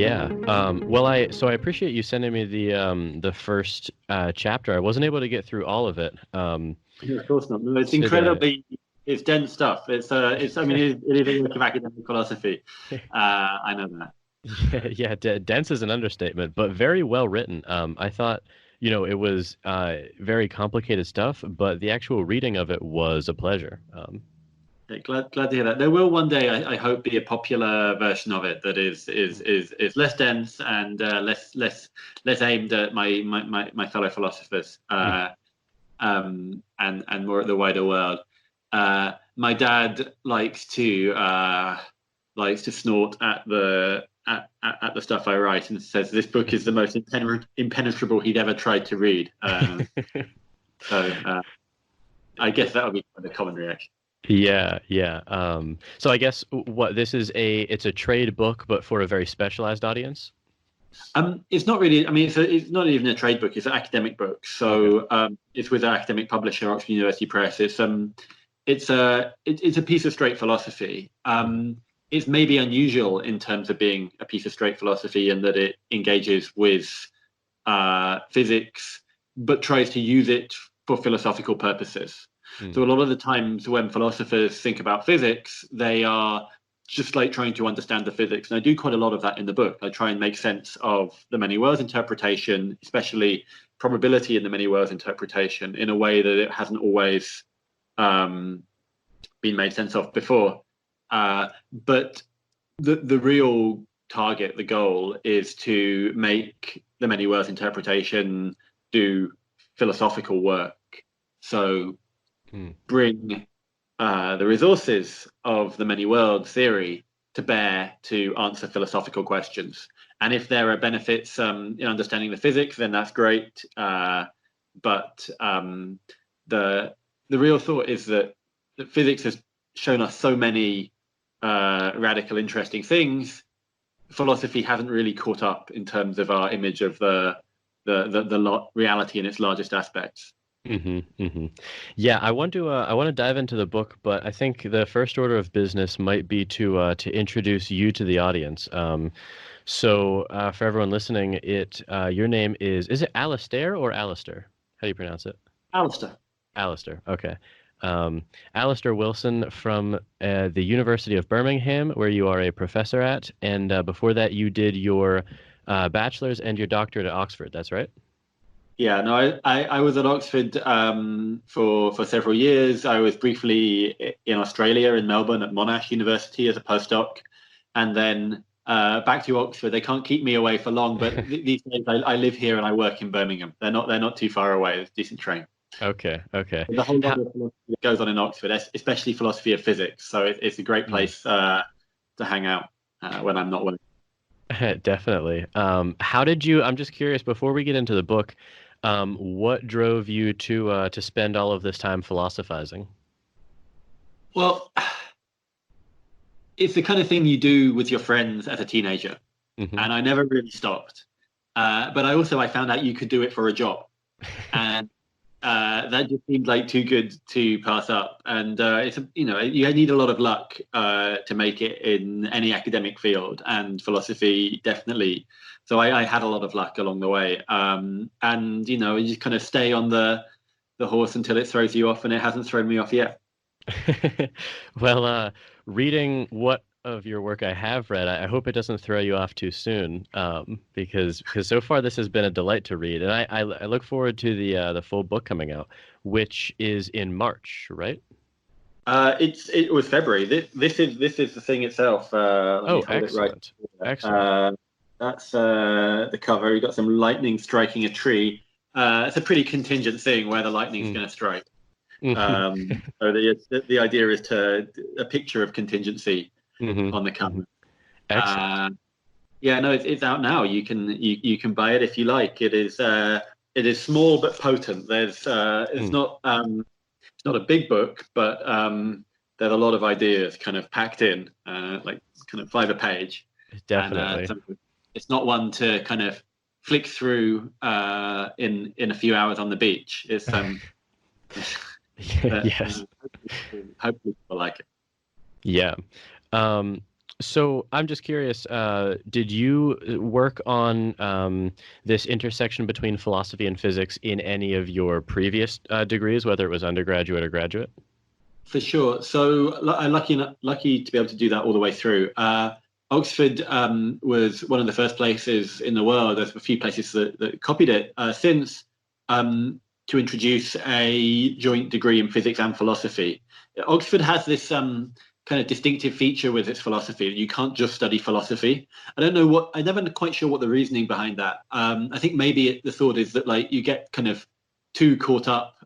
Yeah. I appreciate you sending me the first chapter. I wasn't able to get through all of it. No, of course not. No, it's Should incredibly, it's dense stuff. I mean, it is a work of academic philosophy. I know that. dense is an understatement, but very well written. I thought, it was very complicated stuff, but the actual reading of it was a pleasure. Yeah, glad to hear that. There will one day, I hope, be a popular version of it that is less dense and less aimed at my fellow philosophers, and more at the wider world. My dad likes to snort at the stuff I write and says this book is the most impenetrable he'd ever tried to read. So I guess that would be the common reaction. Yeah, yeah. So I guess what this is it's a trade book, but for a very specialized audience. It's not really. I mean, it's not even a trade book. It's an academic book. So it's with an academic publisher, Oxford University Press. It's a piece of straight philosophy. It's maybe unusual in terms of being a piece of straight philosophy in that it engages with physics, but tries to use it for philosophical purposes. So a lot of the times when philosophers think about physics, they are just like trying to understand the physics. And I do quite a lot of that in the book. I try and make sense of the many worlds interpretation, especially probability in the many worlds interpretation, in a way that it hasn't always been made sense of before. But the real target, the goal, is to make the many worlds interpretation do philosophical work. So bring the resources of the many worlds theory to bear to answer philosophical questions. And if there are benefits in understanding the physics, then that's great. But the real thought is that physics has shown us so many radical, interesting things. Philosophy hasn't really caught up in terms of our image of the reality in its largest aspects. Yeah, I want to dive into the book, but I think the first order of business might be to introduce you to the audience. So for everyone listening, your name is it Alastair or Alastair? How do you pronounce it? Alastair. Alastair. Okay. Alastair Wilson from the University of Birmingham, where you are a professor at, and before that you did your bachelor's and your doctorate at Oxford. That's right? Yeah, no, I was at Oxford for several years. I was briefly in Australia, in Melbourne, at Monash University as a postdoc, and then back to Oxford. They can't keep me away for long, but these days I live here and I work in Birmingham. They're not too far away. There's a decent train. Okay. There's a whole lot of philosophy that goes on in Oxford, especially philosophy of physics. So it's a great place to hang out when I'm not working. Definitely. How did you? I'm just curious. Before we get into the book, what drove you to spend all of this time philosophizing? Well, it's the kind of thing you do with your friends as a teenager, and I never really stopped. But I found out you could do it for a job, and that just seemed like too good to pass up. And you need a lot of luck to make it in any academic field, and philosophy definitely. So I had a lot of luck along the way, and you just kind of stay on the horse until it throws you off, and it hasn't thrown me off yet. Well, reading what of your work I have read, I hope it doesn't throw you off too soon, because so far this has been a delight to read, and I look forward to the full book coming out, which is in March, right? It was February. This is the thing itself. Let me hold excellent! It right. Excellent. That's the cover. You got some lightning striking a tree. It's a pretty contingent thing where the lightning's going to strike. So the idea is a picture of contingency on the cover. Excellent. It's out now. You can buy it if you like. It is small but potent. It's not a big book, but there's a lot of ideas kind of packed in, like kind of 5 a page. Definitely. And, it's not one to kind of flick through in a few hours on the beach. It's yes. Hopefully people like it. Yeah. So I'm just curious, did you work on this intersection between philosophy and physics in any of your previous degrees, whether it was undergraduate or graduate? For sure. So I'm lucky to be able to do that all the way through. Oxford was one of the first places in the world. There's a few places that copied it since to introduce a joint degree in physics and philosophy. Oxford has this kind of distinctive feature with its philosophy. You can't just study philosophy. I'm never quite sure what the reasoning behind that. I think maybe the thought is that like you get kind of too caught up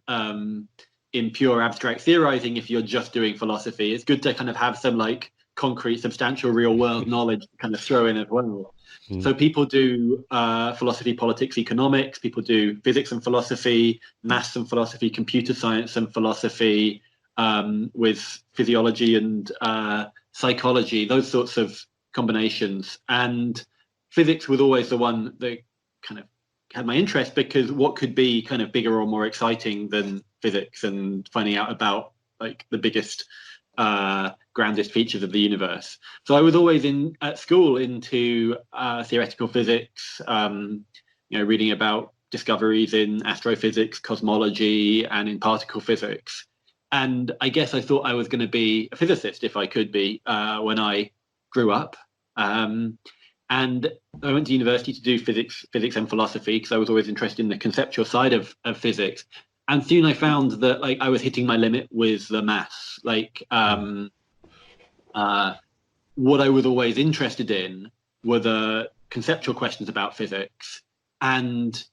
in pure abstract theorizing if you're just doing philosophy. It's good to kind of have some like concrete, substantial, real world knowledge to kind of throw in as well. Mm. So people do philosophy, politics, economics. People do physics and philosophy, maths and philosophy, computer science and philosophy, with physiology and psychology, those sorts of combinations. And physics was always the one that kind of had my interest, because what could be kind of bigger or more exciting than physics and finding out about like the biggest grandest features of the universe. So I was always at school into theoretical physics, reading about discoveries in astrophysics, cosmology, and in particle physics. And I guess I thought I was going to be a physicist if I could be when I grew up. And I went to university to do physics and philosophy because I was always interested in the conceptual side of physics. And soon I found that like I was hitting my limit with the maths. What I was always interested in were the conceptual questions about physics, and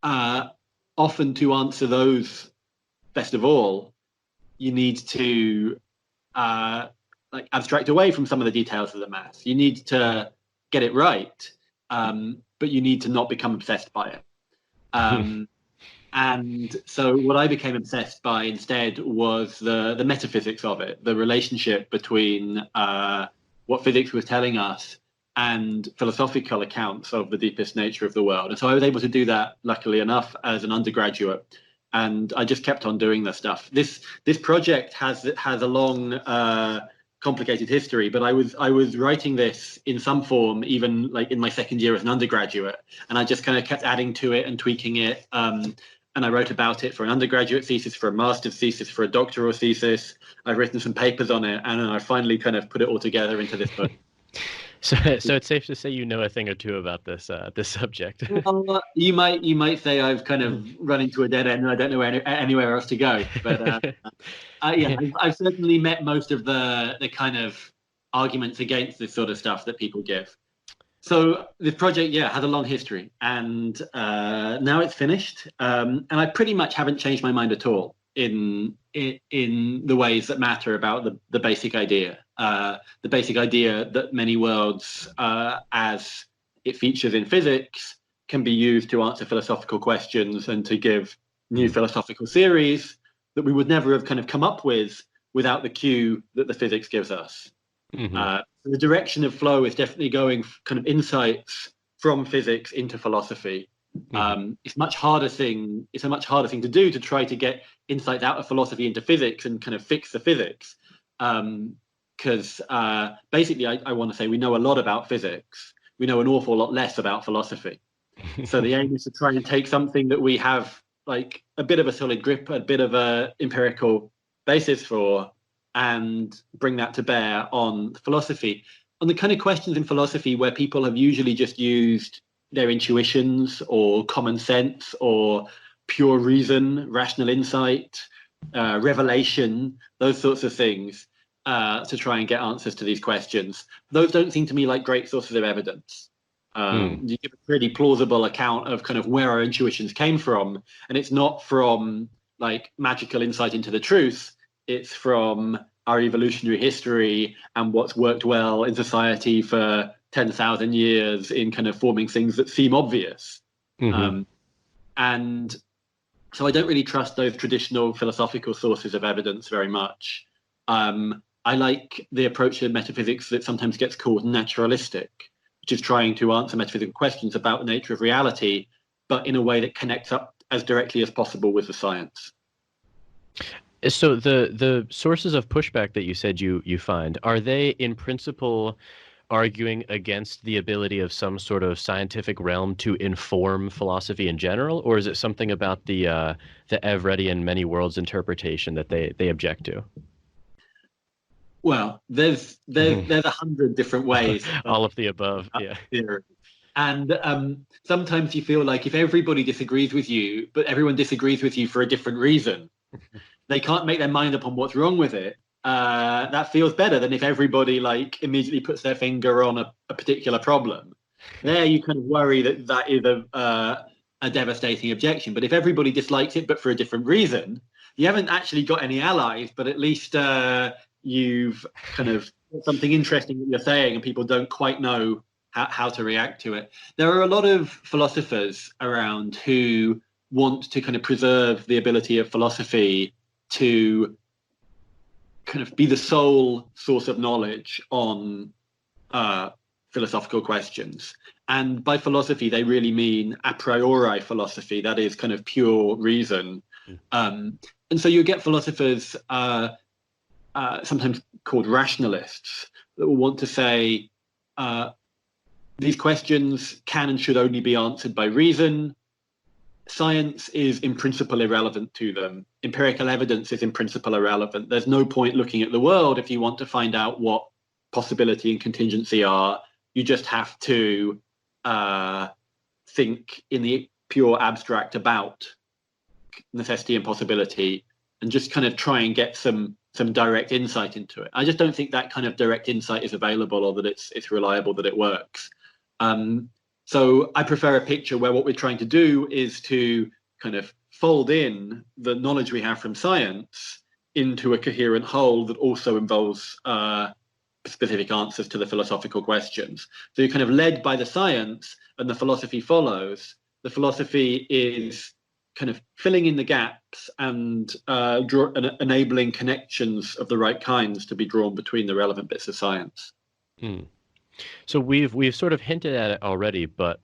often to answer those best of all, you need to like abstract away from some of the details of the maths. You need to get it right, but you need to not become obsessed by it. And so what I became obsessed by instead was the metaphysics of it, the relationship between what physics was telling us and philosophical accounts of the deepest nature of the world. And so I was able to do that, luckily enough, as an undergraduate. And I just kept on doing this stuff. This project has a long, complicated history, but I was writing this in some form, even like in my second year as an undergraduate, and I just kind of kept adding to it and tweaking it. And I wrote about it for an undergraduate thesis, for a master's thesis, for a doctoral thesis. I've written some papers on it, and I finally kind of put it all together into this book. So it's safe to say you know a thing or two about this subject. Well, you might say I've kind of run into a dead end and I don't know anywhere else to go. But yeah, I've certainly met most of the kind of arguments against this sort of stuff that people give. So this project, yeah, has a long history, and now it's finished. And I pretty much haven't changed my mind at all in the ways that matter about the basic idea. The basic idea that many worlds, as it features in physics, can be used to answer philosophical questions and to give new philosophical theories that we would never have kind of come up with without the cue that the physics gives us. Mm-hmm. The direction of flow is definitely going kind of insights from physics into philosophy. It's a much harder thing to do, to try to get insights out of philosophy into physics and kind of fix the physics. Because basically, I want to say we know a lot about physics. We know an awful lot less about philosophy. So the aim is to try and take something that we have like a bit of a solid grip, a bit of a empirical basis for, and bring that to bear on philosophy, on the kind of questions in philosophy where people have usually just used their intuitions or common sense or pure reason, rational insight, revelation, those sorts of things, to try and get answers to these questions. Those don't seem to me like great sources of evidence. You give a pretty plausible account of kind of where our intuitions came from, and it's not from like magical insight into the truth. It's from our evolutionary history and what's worked well in society for 10,000 years in kind of forming things that seem obvious. And so I don't really trust those traditional philosophical sources of evidence very much. I like the approach to metaphysics that sometimes gets called naturalistic, which is trying to answer metaphysical questions about the nature of reality, but in a way that connects up as directly as possible with the science. So the sources of pushback that you said you find, are they in principle arguing against the ability of some sort of scientific realm to inform philosophy in general, or is it something about the Everettian many worlds interpretation that they object to? Well, there's 100 different ways of All of the above, yeah. theory. And sometimes you feel like if everybody disagrees with you, but everyone disagrees with you for a different reason, they can't make their mind up on what's wrong with it. That feels better than if everybody like immediately puts their finger on a particular problem. There, you kind of worry that that is a devastating objection. But if everybody dislikes it, but for a different reason, you haven't actually got any allies. But at least you've kind of something interesting that you're saying, and people don't quite know how to react to it. There are a lot of philosophers around who want to kind of preserve the ability of philosophy to kind of be the sole source of knowledge on philosophical questions. And by philosophy, they really mean a priori philosophy, that is kind of pure reason. And so you get philosophers sometimes called rationalists that will want to say these questions can and should only be answered by reason. Science is in principle irrelevant to them. Empirical evidence is in principle irrelevant. There's no point looking at the world if you want to find out what possibility and contingency are. You just have to think in the pure abstract about necessity and possibility and just kind of try and get some direct insight into it. I just don't think that kind of direct insight is available, or that it's reliable, that it works. So I prefer a picture where what we're trying to do is to kind of fold in the knowledge we have from science into a coherent whole that also involves specific answers to the philosophical questions. So you're kind of led by the science and the philosophy follows. The philosophy is kind of filling in the gaps and enabling connections of the right kinds to be drawn between the relevant bits of science. Mm. So we've sort of hinted at it already, but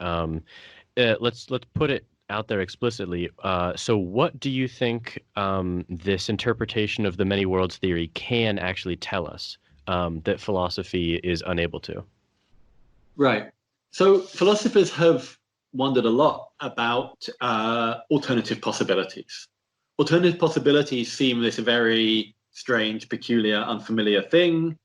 let's put it out there explicitly. So what do you think this interpretation of the many worlds theory can actually tell us that philosophy is unable to? Right. So philosophers have wondered a lot about alternative possibilities. Alternative possibilities seem this very strange, peculiar, unfamiliar thing.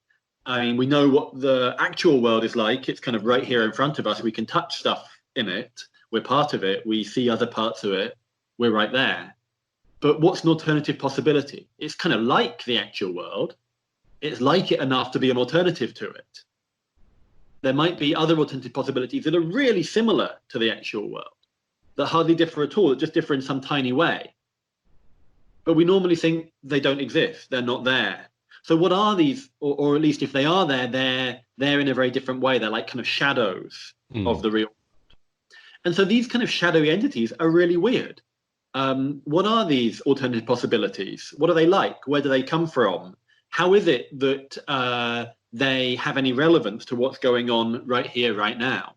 I mean, we know what the actual world is like. It's kind of right here in front of us. We can touch stuff in it. We're part of it. We see other parts of it. We're right there. But what's an alternative possibility? It's kind of like the actual world. It's like it enough to be an alternative to it. There might be other alternative possibilities that are really similar to the actual world, that hardly differ at all, that just differ in some tiny way. But we normally think they don't exist. They're not there. So what are these, or at least if they are there, they're in a very different way. They're like kind of shadows of the real world. And so these kind of shadowy entities are really weird. What are these alternative possibilities? What are they like? Where do they come from? How is it that they have any relevance to what's going on right here, right now?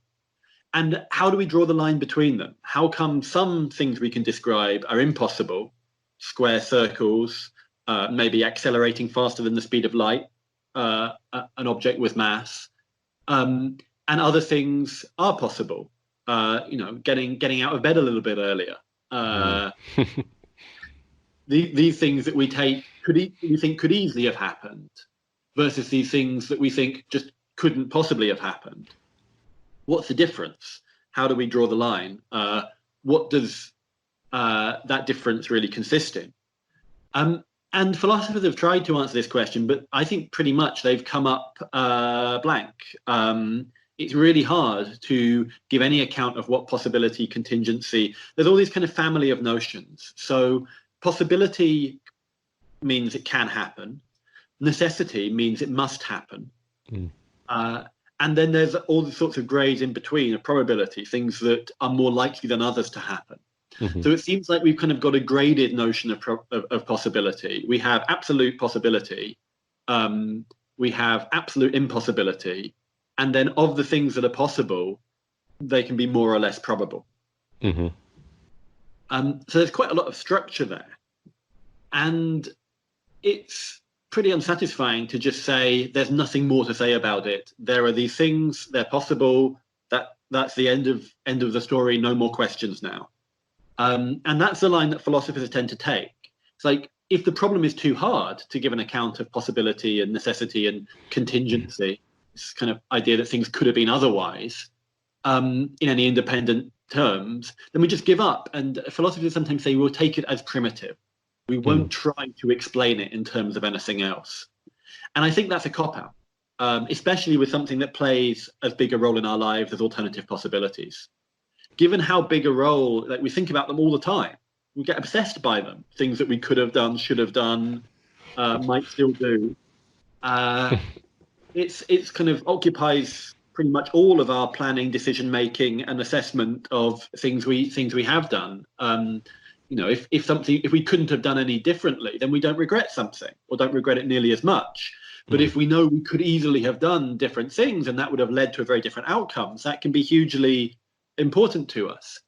And how do we draw the line between them? How come some things we can describe are impossible, square circles, maybe accelerating faster than the speed of light, an object with mass, and other things are possible. Getting out of bed a little bit earlier. These things that we take we think could easily have happened, versus these things that we think just couldn't possibly have happened. What's the difference? How do we draw the line? What does that difference really consist in? And philosophers have tried to answer this question, but I think pretty much they've come up blank. It's really hard to give any account of what possibility, contingency. There's all these kind of family of notions. So possibility means it can happen. Necessity means it must happen. And then there's all the sorts of grades in between of probability, things that are more likely than others to happen. So it seems like we've kind of got a graded notion of possibility. We have absolute possibility, we have absolute impossibility, and then of the things that are possible, they can be more or less probable. So there's quite a lot of structure there. And it's pretty unsatisfying to just say there's nothing more to say about it. There are these things, they're possible. That's the end of the story. No more questions now. And that's the line that philosophers tend to take. It's like, if the problem is too hard to give an account of possibility and necessity and contingency, this kind of idea that things could have been otherwise, in any independent terms, then we just give up. And philosophers sometimes say we'll take it as primitive. We won't try to explain it in terms of anything else. And I think that's a cop-out, especially with something that plays as big a role in our lives as alternative possibilities. Given how big a role, like, we think about them all the time, we get obsessed by them, things that we could have done, should have done, might still do. It's kind of occupies pretty much all of our planning, decision making, and assessment of things we have done. If we couldn't have done any differently, then we don't regret something, or don't regret it nearly as much. But if we know we could easily have done different things and that would have led to a very different outcomes, that can be hugely important to us.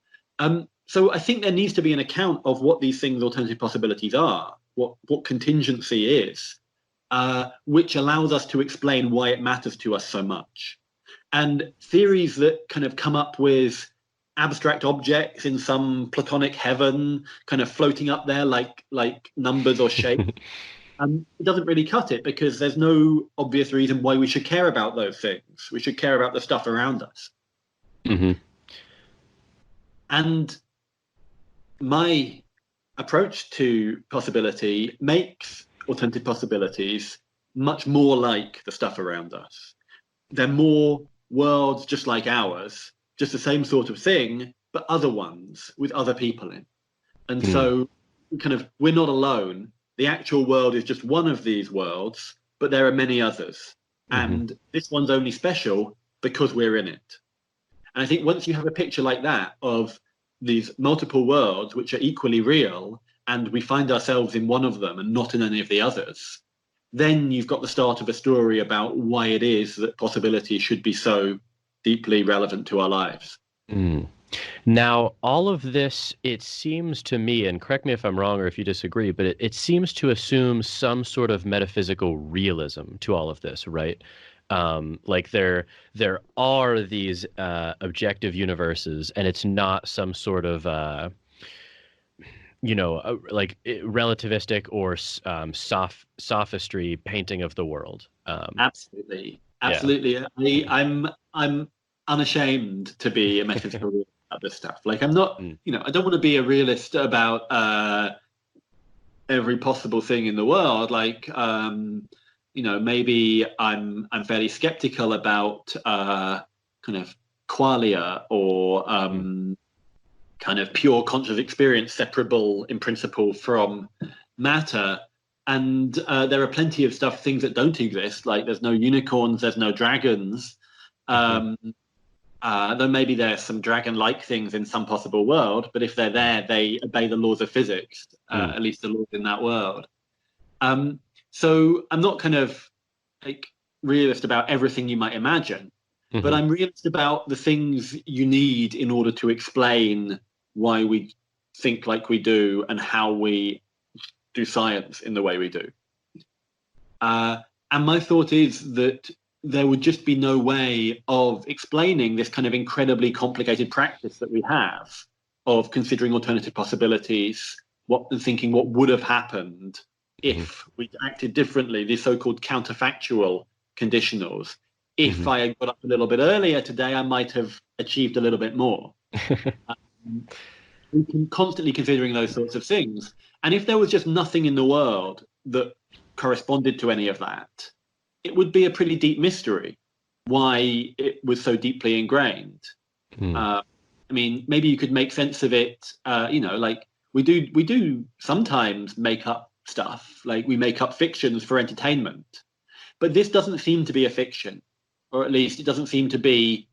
So I think there needs to be an account of what these things, alternative possibilities, are, what contingency is, which allows us to explain why it matters to us so much. And theories that kind of come up with abstract objects in some platonic heaven, kind of floating up there like numbers or shapes, it doesn't really cut it, because there's no obvious reason why we should care about those things. We should care about the stuff around us. And my approach to possibility makes alternative possibilities much more like the stuff around us. They're more worlds just like ours, just the same sort of thing, but other ones with other people in. And so we're not alone. The actual world is just one of these worlds, but there are many others. And this one's only special because we're in it. And I think once you have a picture like that of these multiple worlds, which are equally real, and we find ourselves in one of them and not in any of the others, then you've got the start of a story about why it is that possibility should be so deeply relevant to our lives. Now, all of this, it seems to me, and correct me if I'm wrong or if you disagree, but it seems to assume some sort of metaphysical realism to all of this, right? Like there are these objective universes, and it's not some sort of like relativistic or sophistry painting of the world. Absolutely. Yeah. I'm unashamed to be a metaphysical realist about this stuff. Like, I'm not, I don't want to be a realist about every possible thing in the world. Like, maybe I'm fairly skeptical about kind of qualia or kind of pure conscious experience separable in principle from matter. And there are plenty of things that don't exist. Like, there's no unicorns, there's no dragons. Though maybe there's some dragon-like things in some possible world, but if they're there, they obey the laws of physics, at least the laws in that world. So I'm not kind of like realist about everything you might imagine, but I'm realist about the things you need in order to explain why we think like we do and how we do science in the way we do. And my thought is that there would just be no way of explaining this kind of incredibly complicated practice that we have of considering alternative possibilities, thinking what would have happened if we acted differently, these so-called counterfactual conditionals. If I had got up a little bit earlier today, I might have achieved a little bit more. We can constantly considering those sorts of things. And if there was just nothing in the world that corresponded to any of that, it would be a pretty deep mystery why it was so deeply ingrained. I mean, maybe you could make sense of it, like we do sometimes make up stuff, like we make up fictions for entertainment. But this doesn't seem to be a fiction, or at least it doesn't seem to be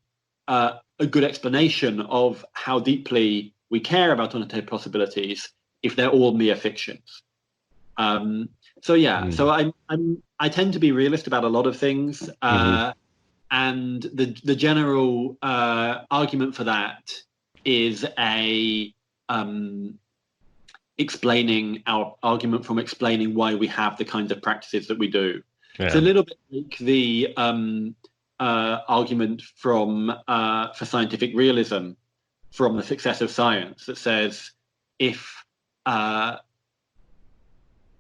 a good explanation of how deeply we care about alternative possibilities if they're all mere fictions. So I tend to be realist about a lot of things, and the general argument for that is a explaining our argument from explaining why we have the kinds of practices that we do. It's a Yeah. little bit like the argument from for scientific realism from the success of science that says if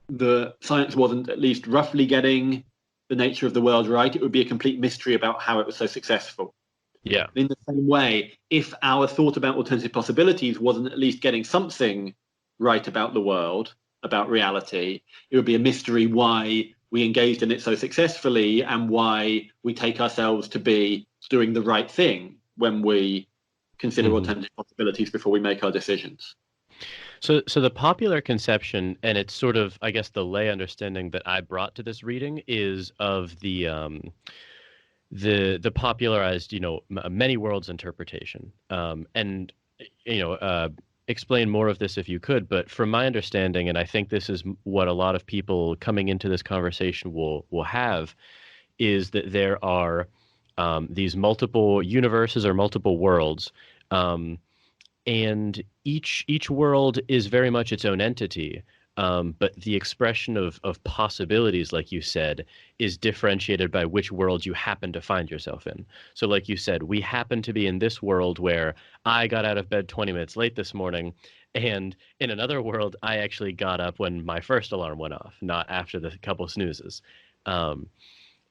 the science wasn't at least roughly getting the nature of the world right, it would be a complete mystery about how it was so successful. Yeah. In the same way, if our thought about alternative possibilities wasn't at least getting something right about the world, about reality, it would be a mystery why we engaged in it so successfully and why we take ourselves to be doing the right thing when we consider alternative possibilities before we make our decisions. So the popular conception, and it's sort of, I guess, the lay understanding that I brought to this reading is of the popularized, many worlds interpretation. And explain more of this if you could. But from my understanding, and I think this is what a lot of people coming into this conversation will have, is that there are these multiple universes or multiple worlds. And each world is very much its own entity. But the expression of possibilities, like you said, is differentiated by which world you happen to find yourself in. So like you said, we happen to be in this world where I got out of bed 20 minutes late this morning, and in another world, I actually got up when my first alarm went off, not after the couple snoozes. Um,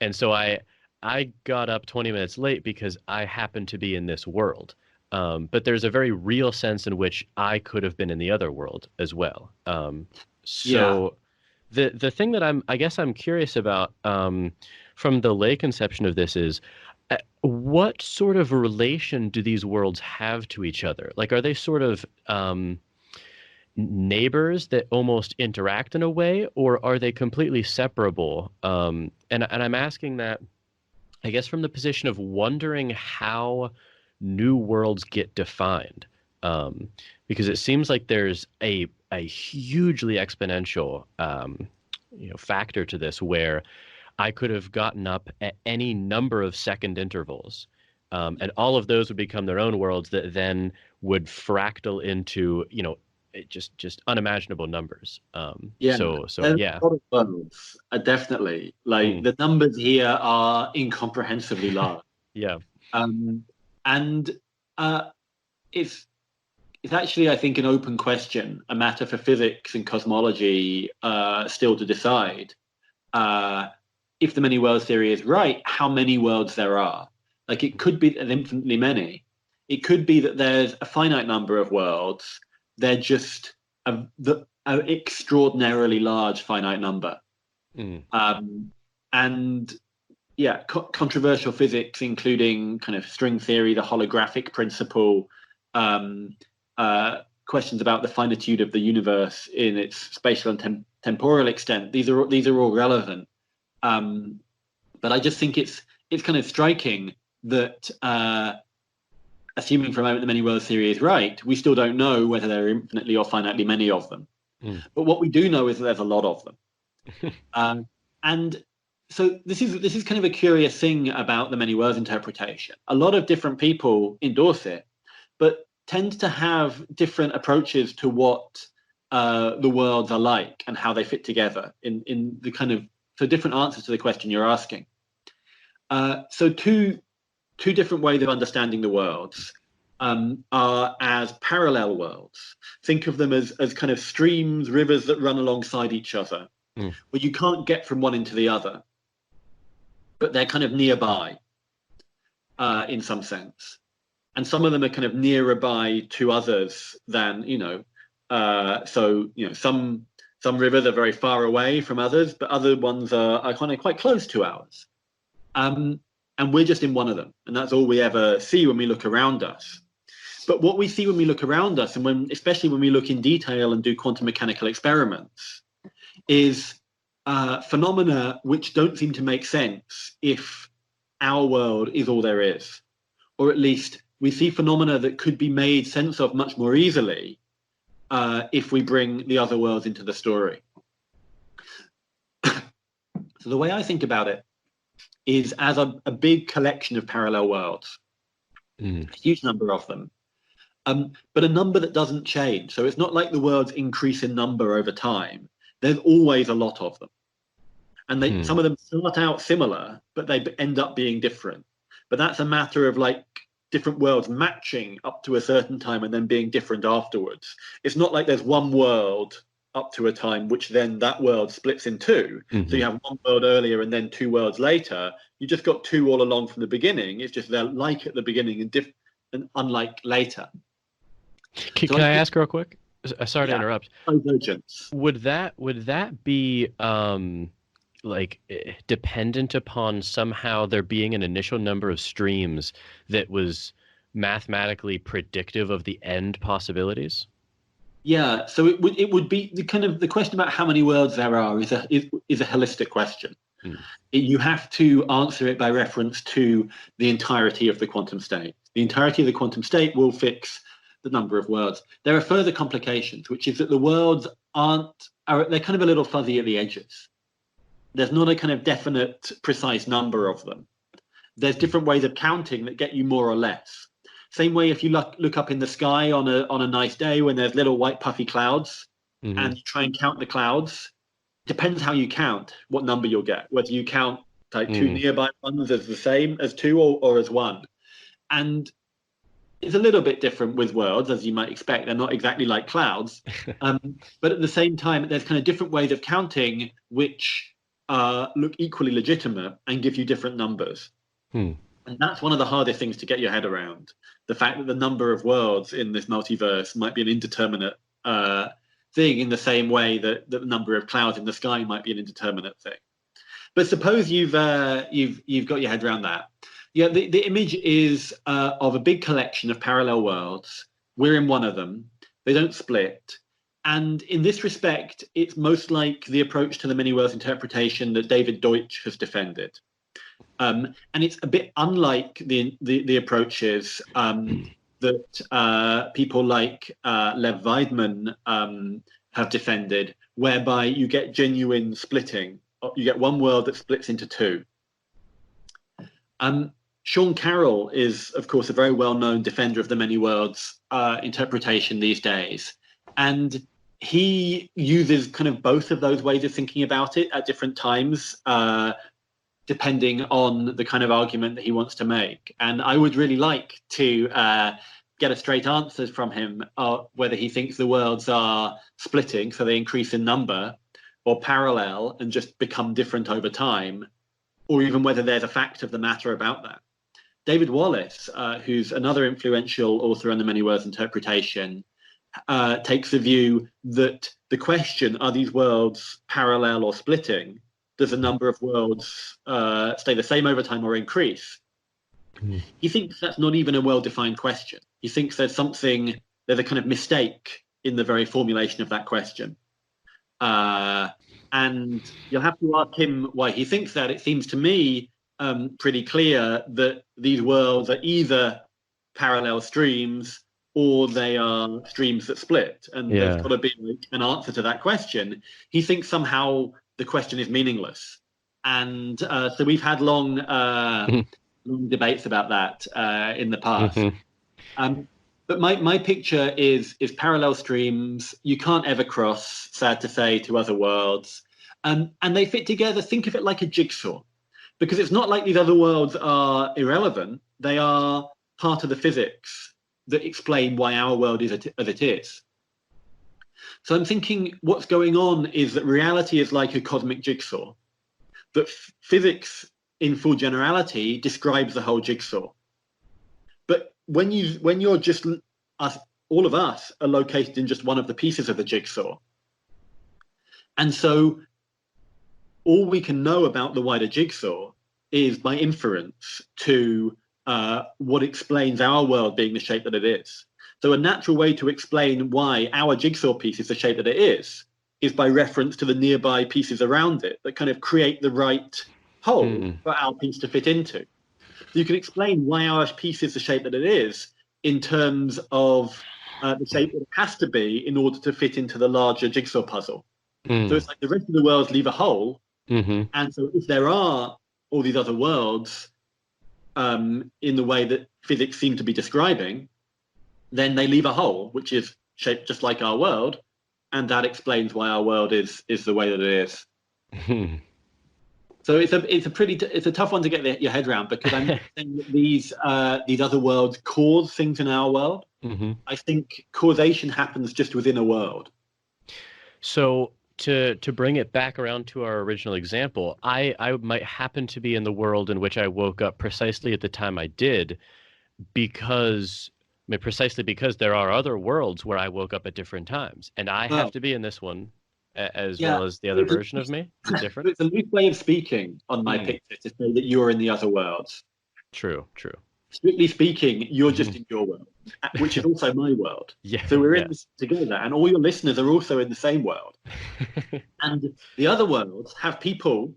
and so I got up 20 minutes late because I happened to be in this world. But there's a very real sense in which I could have been in the other world as well. Yeah. So the thing that I guess I'm curious about from the lay conception of this is what sort of relation do these worlds have to each other? Like, are they sort of neighbors that almost interact in a way, or are they completely separable? And I'm asking that, I guess, from the position of wondering how new worlds get defined, because it seems like there's a hugely exponential factor to this where I could have gotten up at any number of second intervals, and all of those would become their own worlds that then would fractal into just unimaginable numbers. Yeah, So there's yeah. a lot of worlds. Definitely, like Mm, the numbers here are incomprehensibly large, yeah. um, and uh, it's it's actually, I think, an open question, a matter for physics and cosmology still to decide. Uh, if the many worlds theory is right, how many worlds there are? Like, it could be that infinitely many. It could be that there's a finite number of worlds. They're just an extraordinarily large finite number. Mm, And yeah, controversial physics, including kind of string theory, the holographic principle, um, questions about the finitude of the universe in its spatial and temporal extent. These are all relevant. But I just think it's kind of striking that, assuming for a moment the many worlds theory is right, we still don't know whether there are infinitely or finitely many of them. mm, But what we do know is that there's a lot of them. And so this is kind of a curious thing about the many worlds interpretation. A lot of different people endorse it, but tend to have different approaches to what the worlds are like and how they fit together in the kind of so different answers to the question you're asking. So two different ways of understanding the worlds are as parallel worlds. Think of them as kind of streams, rivers that run alongside each other, mm, where you can't get from one into the other, but they're kind of nearby in some sense. And some of them are kind of nearer by to others than, some rivers are very far away from others, but other ones are kind of quite close to ours. And we're just in one of them. And that's all we ever see when we look around us. But what we see when we look around us, and especially when we look in detail and do quantum mechanical experiments, is phenomena which don't seem to make sense if our world is all there is. Or at least we see phenomena that could be made sense of much more easily if we bring the other worlds into the story. So the way I think about it is as a big collection of parallel worlds, mm, a huge number of them. but a number that doesn't change. So it's not like the worlds increase in number over time. There's always a lot of them. And some of them start out similar, but they end up being different. But that's a matter of like different worlds matching up to a certain time and then being different afterwards. It's not like there's one world up to a time, which then that world splits in two. So you have one world earlier and then two worlds later. You just got two all along from the beginning. It's just they're like at the beginning and unlike later. Can I ask real quick? Sorry to interrupt. Divergence. Would that be like dependent upon somehow there being an initial number of streams that was mathematically predictive of the end possibilities? Yeah, so it would be the question about how many worlds there are is a holistic question. You have to answer it by reference to the entirety of the quantum state. The entirety of the quantum state will fix the number of worlds. There are further complications, which is that the worlds they're kind of a little fuzzy at the edges. There's not a kind of definite, precise number of them. There's different ways of counting that get you more or less. Same way if you look up in the sky on a nice day when there's little white puffy clouds and you try and count the clouds, depends how you count, what number you'll get, whether you count like two nearby ones as the same as two or as one. And it's a little bit different with worlds, as you might expect. They're not exactly like clouds. But at the same time, there's kind of different ways of counting which look equally legitimate and give you different numbers. And that's one of the hardest things to get your head around. The fact that the number of worlds in this multiverse might be an indeterminate thing in the same way that the number of clouds in the sky might be an indeterminate thing. But suppose you've got your head around that. Yeah, the image is of a big collection of parallel worlds. We're in one of them. They don't split. And in this respect, it's most like the approach to the many worlds interpretation that David Deutsch has defended. And it's a bit unlike the approaches that people like Lev Weidman have defended, whereby you get genuine splitting. You get one world that splits into two. Sean Carroll is, of course, a very well-known defender of the many worlds interpretation these days. And he uses kind of both of those ways of thinking about it at different times, depending on the kind of argument that he wants to make. And I would really like to get a straight answer from him whether he thinks the worlds are splitting, so they increase in number, or parallel and just become different over time, or even whether there's a fact of the matter about that. David Wallace, who's another influential author on the many worlds interpretation, takes the view that the question, are these worlds parallel or splitting? Does the number of worlds stay the same over time or increase? He thinks that's not even a well-defined question. He thinks there's a kind of mistake in the very formulation of that question. And you'll have to ask him why he thinks that. It seems to me pretty clear that these worlds are either parallel streams or they are streams that split. And there's got to be an answer to that question. He thinks somehow the question is meaningless. And so we've had long debates about that in the past. But my picture is parallel streams. You can't ever cross, sad to say, to other worlds. And they fit together. Think of it like a jigsaw. Because it's not like these other worlds are irrelevant. They are part of the physics that explain why our world is as it is. So I'm thinking what's going on is that reality is like a cosmic jigsaw. That physics in full generality describes the whole jigsaw. But when you're just all of us are located in just one of the pieces of the jigsaw. And so all we can know about the wider jigsaw is by inference to what explains our world being the shape that it is. So a natural way to explain why our jigsaw piece is the shape that it is by reference to the nearby pieces around it that kind of create the right hole for our piece to fit into. You can explain why our piece is the shape that it is in terms of the shape that it has to be in order to fit into the larger jigsaw puzzle. So it's like the rest of the worlds leave a hole. And so if there are all these other worlds in the way that physics seem to be describing, then they leave a hole, which is shaped just like our world, and that explains why our world is the way that it is. So it's a tough one to get your head around, because I'm not saying that these other worlds cause things in our world. I think causation happens just within a world. So to bring it back around to our original example, I might happen to be in the world in which I woke up precisely at the time I did, precisely because there are other worlds where I woke up at different times, and I have to be in this one as well as the other version of me. Is it different? It's a loose way of speaking on my picture to say that you're in the other worlds. True. Strictly speaking, you're just in your world, which is also my world. Yeah. So we're in this together, and all your listeners are also in the same world. And the other worlds have people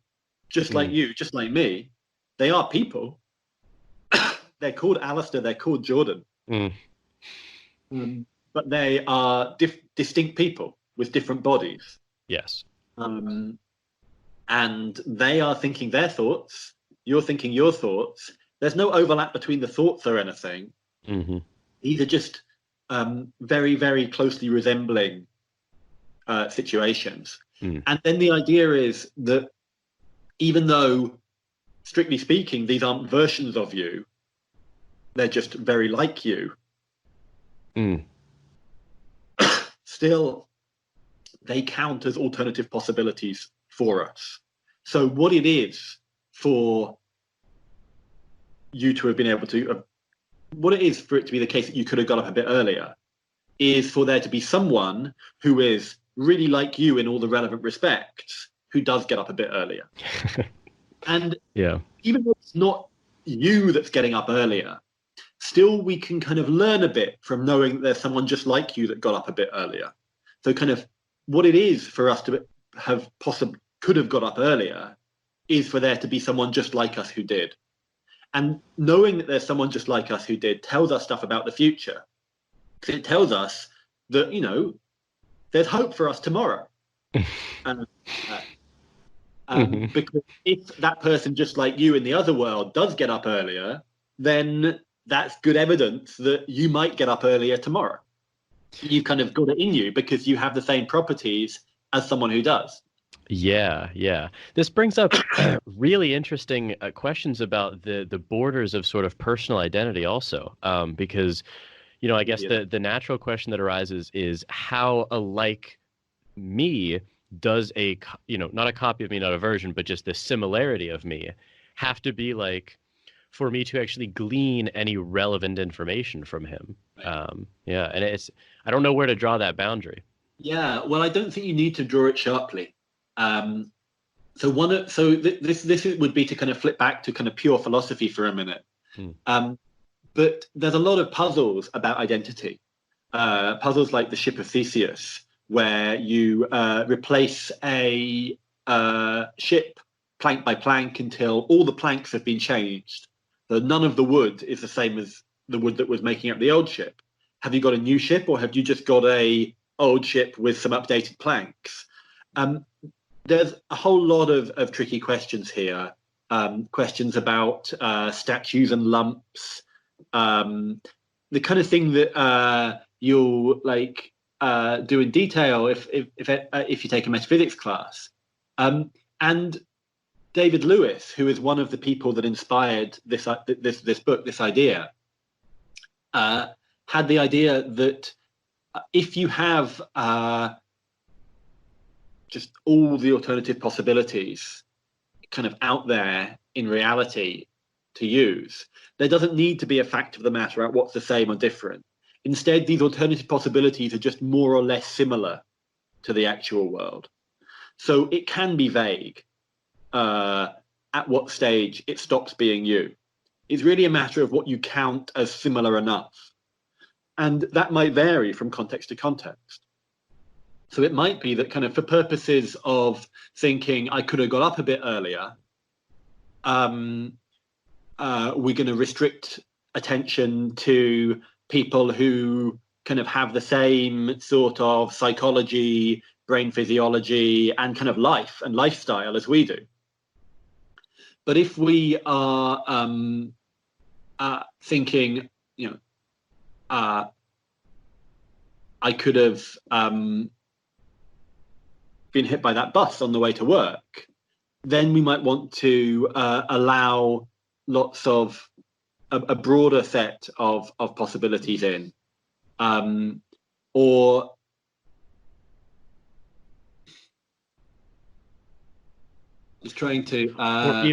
just like you, just like me. They are people. They're called Alastair, they're called Jordan. But they are distinct people with different bodies. Yes. And they are thinking their thoughts, you're thinking your thoughts. There's no overlap between the thoughts or anything. These are just very, very closely resembling situations. And then the idea is that even though, strictly speaking, these aren't versions of you, they're just very like you, still, they count as alternative possibilities for us. So what it is for you to have been able to, what it is for it to be the case that you could have got up a bit earlier, is for there to be someone who is really like you in all the relevant respects, who does get up a bit earlier. And even though it's not you that's getting up earlier, still we can kind of learn a bit from knowing that there's someone just like you that got up a bit earlier. So kind of what it is for us to have could have got up earlier is for there to be someone just like us who did. And knowing that there's someone just like us who did tells us stuff about the future. It tells us that, you know, there's hope for us tomorrow. Because if that person just like you in the other world does get up earlier, then that's good evidence that you might get up earlier tomorrow. You've kind of got it in you because you have the same properties as someone who does. Yeah. This brings up really interesting questions about the borders of sort of personal identity also, because, you know, I guess the natural question that arises is how alike me does not a copy of me, not a version, but just the similarity of me have to be like for me to actually glean any relevant information from him. And I don't know where to draw that boundary. Yeah, well, I don't think you need to draw it sharply. This would be to kind of flip back to kind of pure philosophy for a minute. But there's a lot of puzzles about identity. Puzzles like the Ship of Theseus, where you replace a ship plank by plank until all the planks have been changed. So none of the wood is the same as the wood that was making up the old ship. Have you got a new ship, or have you just got a old ship with some updated planks? There's a whole lot of tricky questions here. Questions about statues and lumps, the kind of thing that you'll like do in detail if you take a metaphysics class. And David Lewis, who is one of the people that inspired this book, this idea, had the idea that if you have just all the alternative possibilities kind of out there in reality to use, there doesn't need to be a fact of the matter about what's the same or different. Instead, these alternative possibilities are just more or less similar to the actual world. So it can be vague at what stage it stops being you. It's really a matter of what you count as similar enough. And that might vary from context to context. So it might be that kind of for purposes of thinking I could have got up a bit earlier, we're going to restrict attention to people who kind of have the same sort of psychology, brain physiology, and kind of life and lifestyle as we do. But if we are thinking, I could have been hit by that bus on the way to work, then we might want to allow lots of a broader set of possibilities in, or just trying to or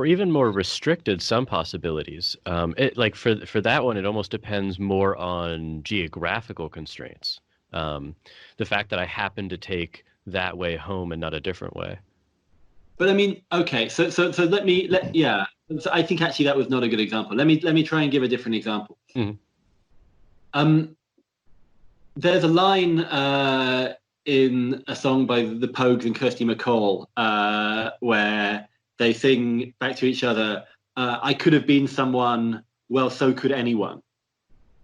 even more restricted some possibilities. Like for that one, it almost depends more on geographical constraints. The fact that I happen to take that way home and not a different way. But I mean, okay, so yeah. So I think actually that was not a good example. Let me try and give a different example. Mm-hmm. There's a line in a song by the Pogues and Kirsty MacColl where they sing back to each other, "I could have been someone, well, so could anyone."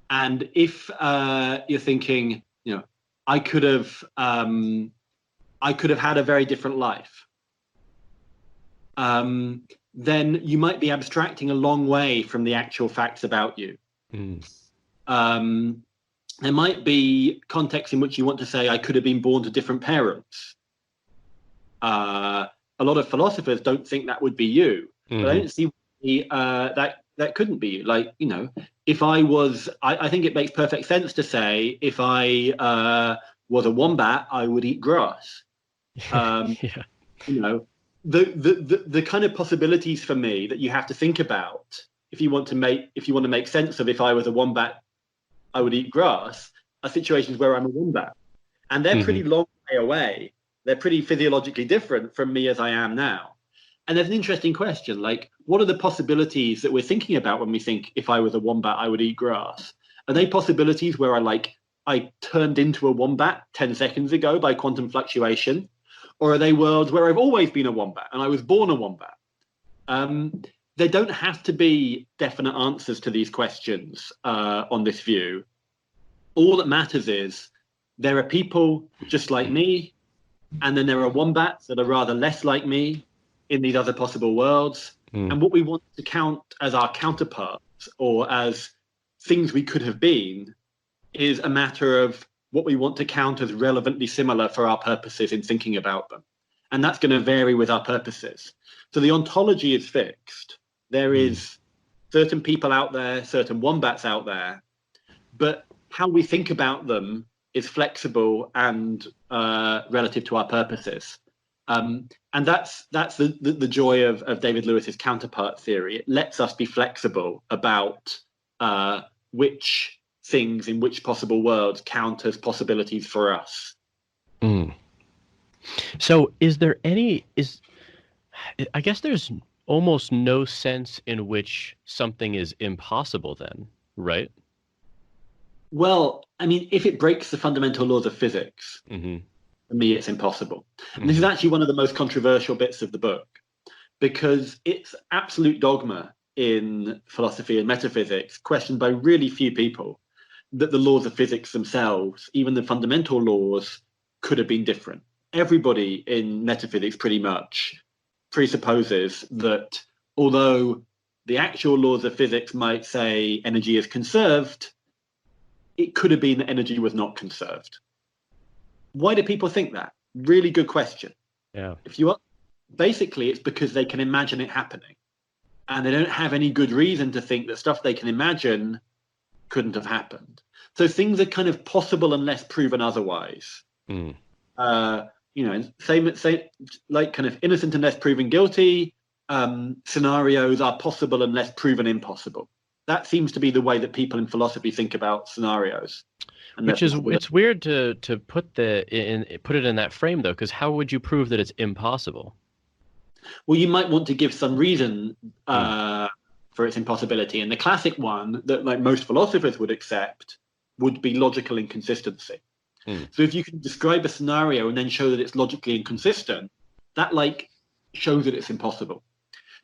And if you're thinking, I could have had a very different life. Then you might be abstracting a long way from the actual facts about you. There might be contexts in which you want to say, I could have been born to different parents. A lot of philosophers don't think that would be you. But I don't see that couldn't be you. Like, if I was, I think it makes perfect sense to say, if I was a wombat, I would eat grass. Yeah. The kind of possibilities for me that you have to think about if you want to make sense of, if I was a wombat, I would eat grass, are situations where I'm a wombat, and they're pretty long way away. They're pretty physiologically different from me as I am now. And there's an interesting question, like, what are the possibilities that we're thinking about when we think, if I was a wombat, I would eat grass? Are they possibilities where I turned into a wombat 10 seconds ago by quantum fluctuation? Or are they worlds where I've always been a wombat and I was born a wombat? There don't have to be definite answers to these questions on this view. All that matters is there are people just like me, and then there are wombats that are rather less like me in these other possible worlds. And what we want to count as our counterparts or as things we could have been is a matter of what we want to count as relevantly similar for our purposes in thinking about them. And that's going to vary with our purposes. So the ontology is fixed. There is certain people out there, certain wombats out there, but how we think about them is flexible and relative to our purposes. And that's the joy of David Lewis's counterpart theory. It lets us be flexible about which things in which possible worlds count as possibilities for us. So I guess there's almost no sense in which something is impossible then, right? Well, I mean, if it breaks the fundamental laws of physics, for me, it's impossible. And this is actually one of the most controversial bits of the book, because it's absolute dogma in philosophy and metaphysics, questioned by really few people, that the laws of physics themselves, even the fundamental laws, could have been different. Everybody in metaphysics pretty much presupposes that although the actual laws of physics might say energy is conserved, it could have been that energy was not conserved. Why do people think that? Really good question. Yeah. Basically, it's because they can imagine it happening, and they don't have any good reason to think that stuff they can imagine couldn't have happened. So things are kind of possible unless proven otherwise. Say like kind of innocent unless proven guilty. Scenarios are possible unless proven impossible. That seems to be the way that people in philosophy think about scenarios. Which is, it's weird to put it in that frame though, because how would you prove that it's impossible? Well, you might want to give some reason for its impossibility, and the classic one that like most philosophers would accept would be logical inconsistency. So if you can describe a scenario and then show that it's logically inconsistent, that like shows that it's impossible.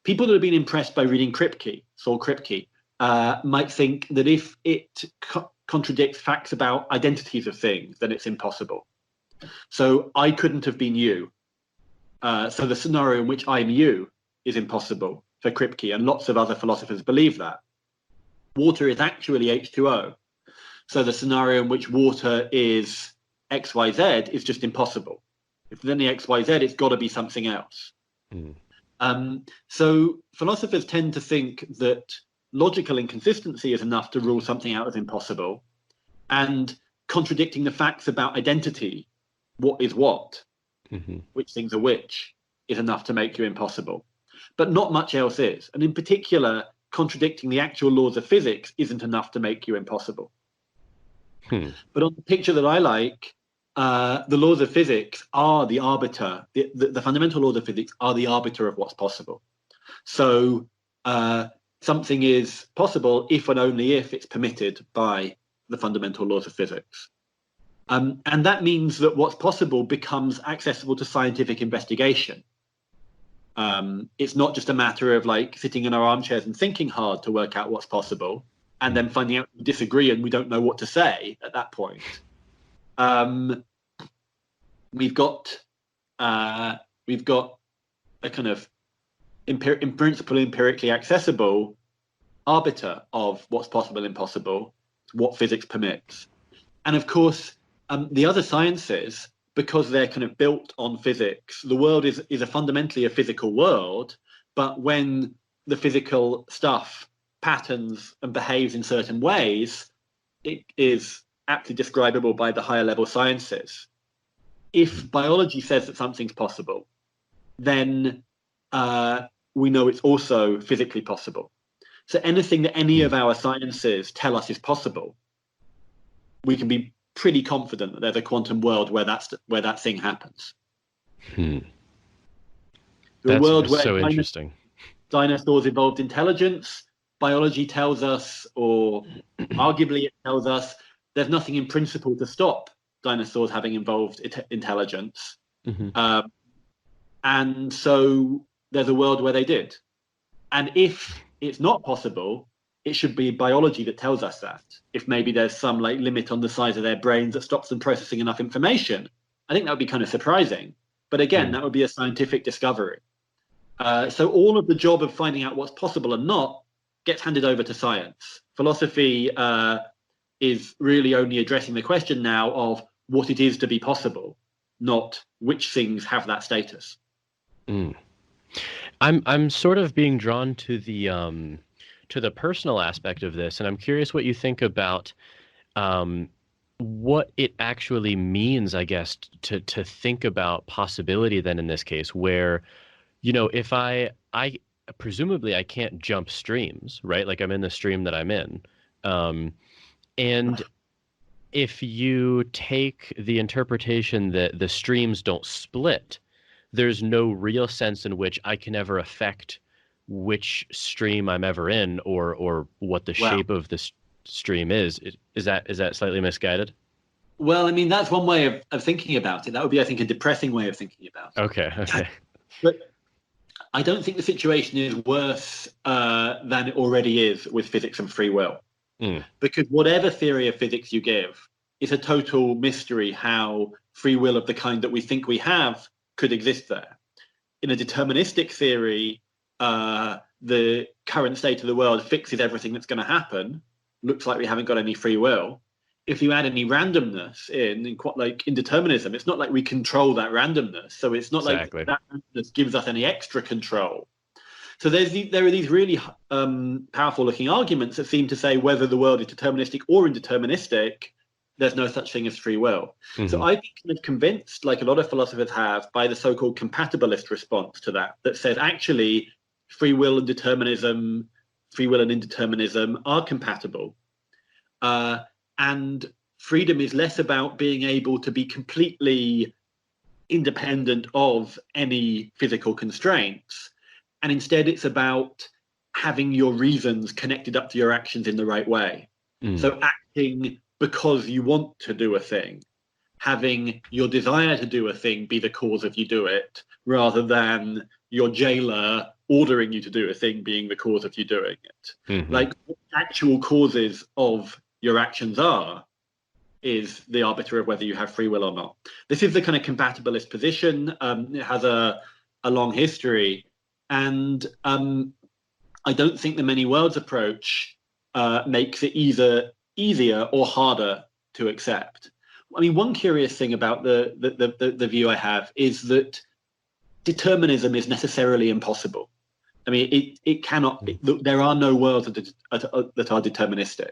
People that have been impressed by reading Saul Kripke, might think that if it contradicts facts about identities of things, then it's impossible. So I couldn't have been you. So the scenario in which I'm you is impossible for Kripke, and lots of other philosophers believe that. Water is actually H2O. So the scenario in which water is XYZ is just impossible. If there's any XYZ, it's got to be something else. So philosophers tend to think that logical inconsistency is enough to rule something out as impossible, and contradicting the facts about identity, what is what, which things are which, is enough to make you impossible. But not much else is. And in particular, contradicting the actual laws of physics isn't enough to make you impossible. But on the picture that I like, the laws of physics are the arbiter. The fundamental laws of physics are the arbiter of what's possible. So something is possible if and only if it's permitted by the fundamental laws of physics. And that means that what's possible becomes accessible to scientific investigation. It's not just a matter of like sitting in our armchairs and thinking hard to work out what's possible, and then finding out we disagree and we don't know what to say at that point. We've got a kind of in principle empirically accessible arbiter of what's possible and impossible, what physics permits. And of course, the other sciences, because they're kind of built on physics, the world is fundamentally a physical world, but when the physical stuff patterns and behaves in certain ways, it is aptly describable by the higher level sciences. If biology says that something's possible, then we know it's also physically possible. So anything that any of our sciences tell us is possible, we can be pretty confident that there's a quantum world where that thing happens. That's world where so interesting. Dinosaurs evolved intelligence. Biology tells us, or arguably it tells us, there's nothing in principle to stop dinosaurs having evolved intelligence. And so there's a world where they did. And if it's not possible, it should be biology that tells us that. If maybe there's some like limit on the size of their brains that stops them processing enough information, I think that would be kind of surprising. But again, that would be a scientific discovery. So all of the job of finding out what's possible and not gets handed over to science. Philosophy is really only addressing the question now of what it is to be possible, not which things have that status. I'm sort of being drawn to the personal aspect of this, and I'm curious what you think about what it actually means, I guess, to think about possibility then in this case, where, you know, if I presumably I can't jump streams, right? Like I'm in the stream that I'm in. And if you take the interpretation that the streams don't split, there's no real sense in which I can ever affect which stream I'm ever in or what the shape of the stream is. Is that slightly misguided? Well, I mean, that's one way of thinking about it. That would be, I think, a depressing way of thinking about it. Okay. But I don't think the situation is worse than it already is with physics and free will. Because whatever theory of physics you give, it's a total mystery how free will of the kind that we think we have could exist there. In a deterministic theory, the current state of the world fixes everything that's going to happen. Looks like we haven't got any free will. If you add any randomness in determinism, it's not like we control that randomness. So it's not like that randomness gives us any extra control. So there are these really powerful looking arguments that seem to say whether the world is deterministic or indeterministic, there's no such thing as free will. So I've been kind of convinced, like a lot of philosophers have, by the so-called compatibilist response to that says actually free will and indeterminism are compatible. And freedom is less about being able to be completely independent of any physical constraints. And instead, it's about having your reasons connected up to your actions in the right way. So acting because you want to do a thing, having your desire to do a thing be the cause of you do it, rather than your jailer ordering you to do a thing being the cause of you doing it. Like what actual causes of your actions are is the arbiter of whether you have free will or not. This is the kind of compatibilist position. It has a long history. And I don't think the many worlds approach makes it either easier or harder to accept. I mean, one curious thing about the view I have is that determinism is necessarily impossible. I mean, it cannot. There are no worlds that are deterministic.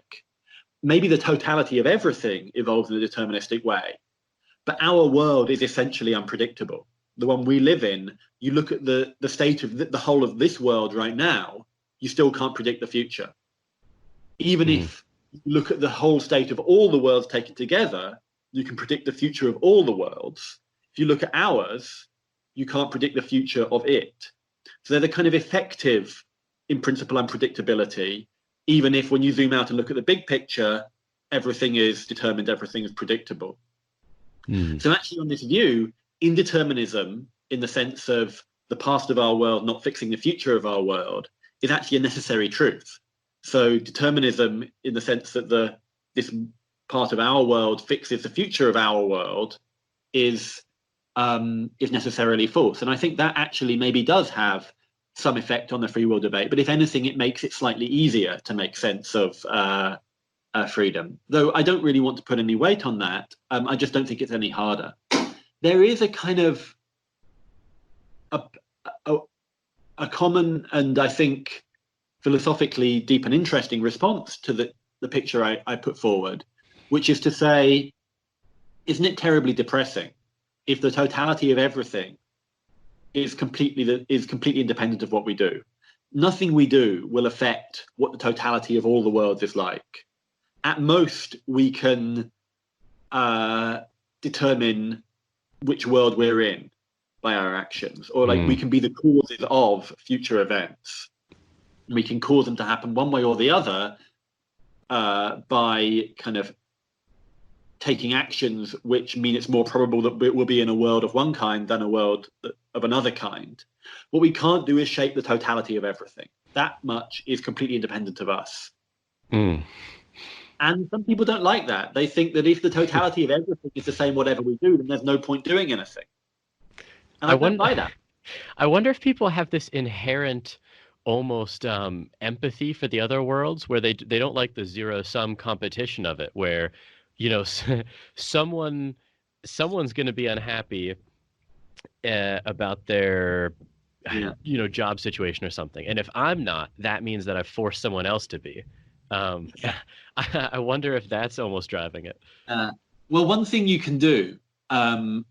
Maybe the totality of everything evolves in a deterministic way, but our world is essentially unpredictable. The one we live in, you look at the state of the whole of this world right now, you still can't predict the future. Even if you look at the whole state of all the worlds taken together, you can predict the future of all the worlds. If you look at ours, you can't predict the future of it. So there's a kind of effective, in principle, unpredictability, even if when you zoom out and look at the big picture, everything is determined, everything is predictable. So actually on this view, indeterminism, in the sense of the past of our world not fixing the future of our world, is actually a necessary truth. So determinism, in the sense that this part of our world fixes the future of our world, is necessarily false. And I think that actually maybe does have some effect on the free will debate. But if anything, it makes it slightly easier to make sense of freedom. Though I don't really want to put any weight on that. I just don't think it's any harder. There is a kind of a common and I think philosophically deep and interesting response to the picture I put forward, which is to say, isn't it terribly depressing if the totality of everything is completely independent of what we do? Nothing we do will affect what the totality of all the worlds is like. At most, we can determine which world we're in by our actions, or like we can be the causes of future events. We can cause them to happen one way or the other by kind of taking actions which mean it's more probable that we'll be in a world of one kind than a world of another kind. What we can't do is shape the totality of everything. That much is completely independent of us. And some people don't like that. They think that if the totality of everything is the same whatever we do, then there's no point doing anything. And I don't buy that. I wonder if people have this inherent almost empathy for the other worlds, where they don't like the zero-sum competition of it, where someone's going to be unhappy about their job situation or something, and if I'm not, that means that I've forced someone else to be. I wonder if that's almost driving it. Well, one thing you can do, kind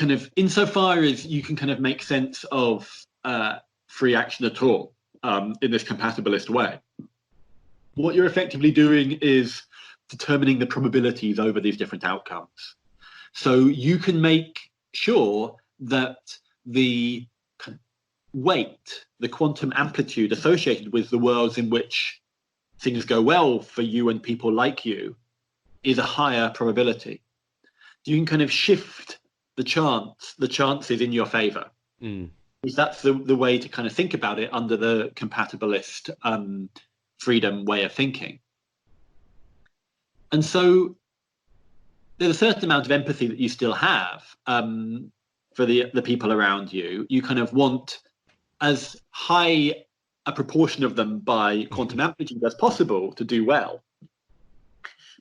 of insofar as you can kind of make sense of free action at all in this compatibilist way, what you're effectively doing is determining the probabilities over these different outcomes. So you can make sure that the weight, the quantum amplitude associated with the worlds in which things go well for you and people like you is a higher probability. You can kind of shift the chances in your favor. That's the way to kind of think about it under the compatibilist freedom way of thinking. And so there's a certain amount of empathy that you still have for the people around you. You kind of want as high a proportion of them by quantum amplitude as possible to do well.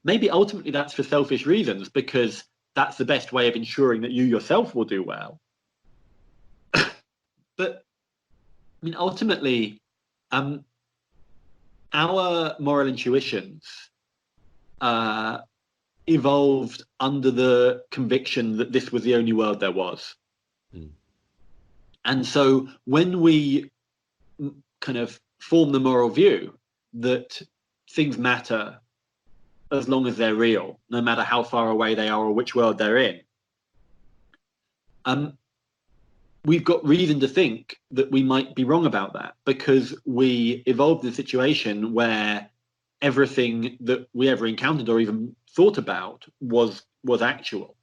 Maybe ultimately that's for selfish reasons, because that's the best way of ensuring that you yourself will do well. But I mean, ultimately, our moral intuitions evolved under the conviction that this was the only world there was. And so when we kind of form the moral view that things matter as long as they're real, no matter how far away they are or which world they're in, we've got reason to think that we might be wrong about that, because we evolved in a situation where everything that we ever encountered or even thought about was actual.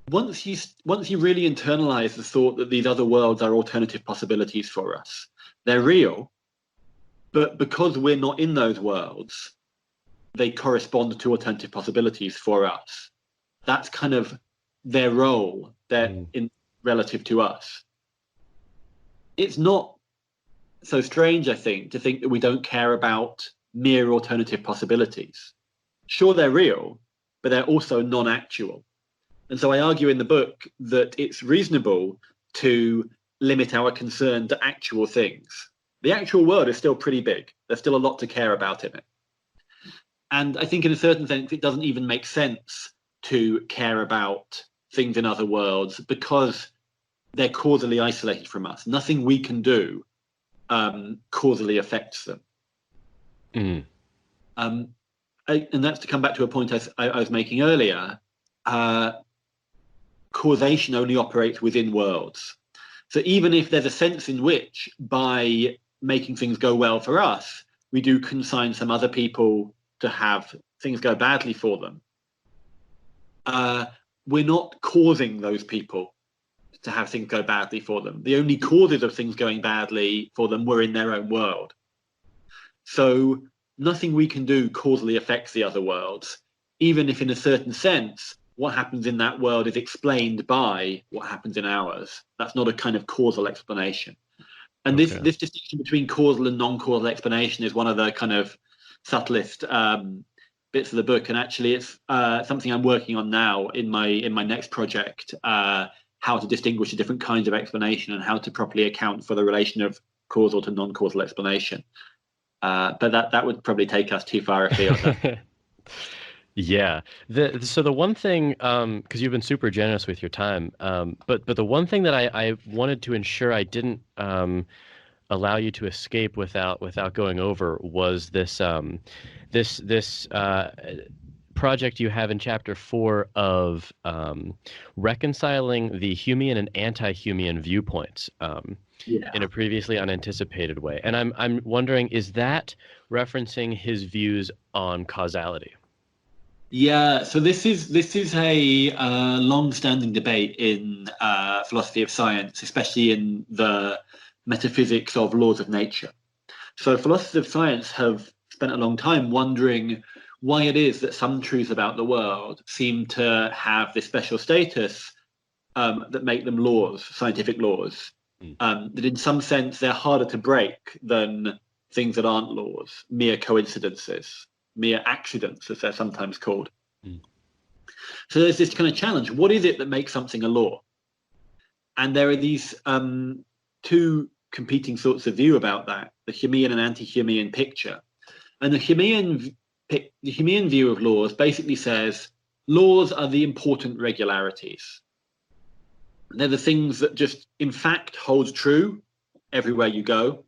Once you really internalize the thought that these other worlds are alternative possibilities for us, they're real, but because we're not in those worlds, they correspond to alternative possibilities for us. That's kind of their role in relative to us. It's not so strange, I think, to think that we don't care about mere alternative possibilities. Sure, they're real, but they're also non-actual. And so I argue in the book that it's reasonable to limit our concern to actual things. The actual world is still pretty big. There's still a lot to care about in it. And I think in a certain sense, it doesn't even make sense to care about things in other worlds because they're causally isolated from us. Nothing we can do causally affects them. Mm. And that's to come back to a point I was making earlier. Causation only operates within worlds. So even if there's a sense in which by making things go well for us, we do consign some other people to have things go badly for them, we're not causing those people to have things go badly for them. The only causes of things going badly for them were in their own world. So nothing we can do causally affects the other worlds, even if in a certain sense, what happens in that world is explained by what happens in ours. That's not a kind of causal explanation. And this distinction between causal and non-causal explanation is one of the kind of subtlest bits of the book. And actually it's something I'm working on now in my next project, how to distinguish the different kinds of explanation and how to properly account for the relation of causal to non-causal explanation. But that would probably take us too far afield. Yeah. So the one thing, because you've been super generous with your time, but the one thing that I wanted to ensure I didn't allow you to escape without going over was this project you have in chapter 4 of reconciling the Humean and anti-Humean viewpoints in a previously unanticipated way. And I'm wondering, is that referencing his views on causality? Yeah, so this is a long-standing debate in philosophy of science, especially in the metaphysics of laws of nature. So philosophers of science have spent a long time wondering why it is that some truths about the world seem to have this special status that make them laws, scientific laws, that in some sense they're harder to break than things that aren't laws, mere coincidences, mere accidents, as they're sometimes called. So there's this kind of challenge. What is it that makes something a law? And there are these two competing sorts of view about that, the Humean and anti-Humean picture. And the Humean view of laws basically says laws are the important regularities. They're the things that just, in fact, hold true everywhere you go.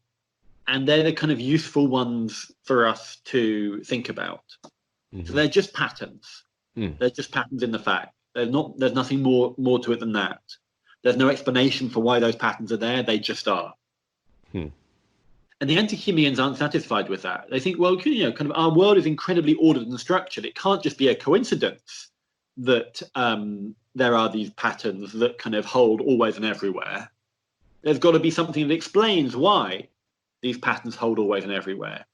And they're the kind of useful ones for us to think about. Mm-hmm. So they're just patterns. They're just patterns in the fact. There's nothing more to it than that. There's no explanation for why those patterns are there. They just are. And the anti-Humeans aren't satisfied with that. They think, well, kind of our world is incredibly ordered and structured. It can't just be a coincidence that there are these patterns that kind of hold always and everywhere. There's got to be something that explains why these patterns hold always and everywhere.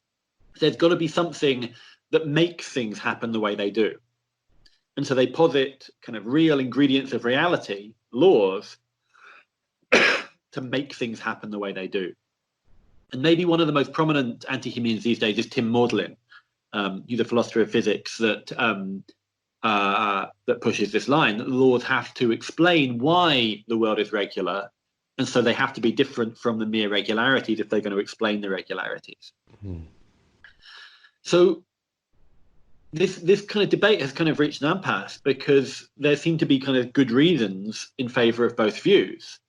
There's got to be something that makes things happen the way they do. And so they posit kind of real ingredients of reality, laws, to make things happen the way they do. And maybe one of the most prominent anti-Humeans these days is Tim Maudlin. He's a philosopher of physics that pushes this line, that laws have to explain why the world is regular, and so they have to be different from the mere regularities if they're going to explain the regularities. So this kind of debate has kind of reached an impasse because there seem to be kind of good reasons in favor of both views.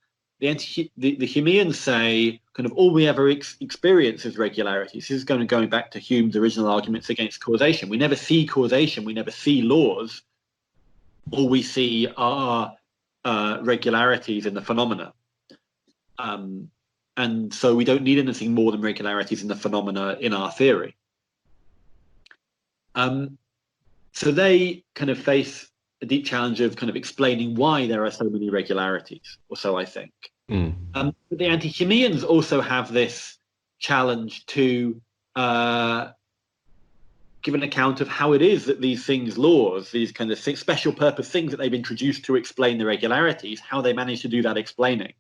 The Humeans say kind of all we ever experience is regularities. This is going back to Hume's original arguments against causation. We never see causation. We never see laws. All we see are regularities in the phenomena. And so we don't need anything more than regularities in the phenomena in our theory. So they kind of face a deep challenge of kind of explaining why there are so many regularities, or so I think. But the anti-Humeans also have this challenge to give an account of how it is that these things, laws, these kind of special purpose things that they've introduced to explain the regularities, how they manage to do that explaining.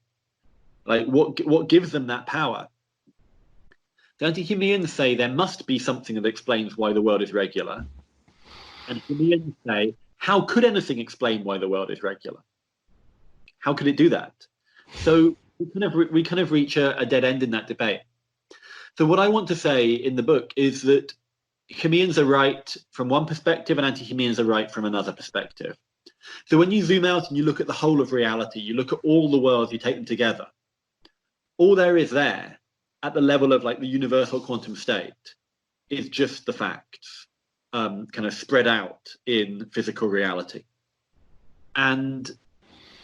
Like what gives them that power? The anti-Humeans say there must be something that explains why the world is regular. And Humeans say, how could anything explain why the world is regular? How could it do that? So we kind of reach a dead end in that debate. So what I want to say in the book is that Humeans are right from one perspective and anti-Humeans are right from another perspective. So when you zoom out and you look at the whole of reality, you look at all the worlds, you take them together, all there is there at the level of like the universal quantum state is just the facts, kind of spread out in physical reality. And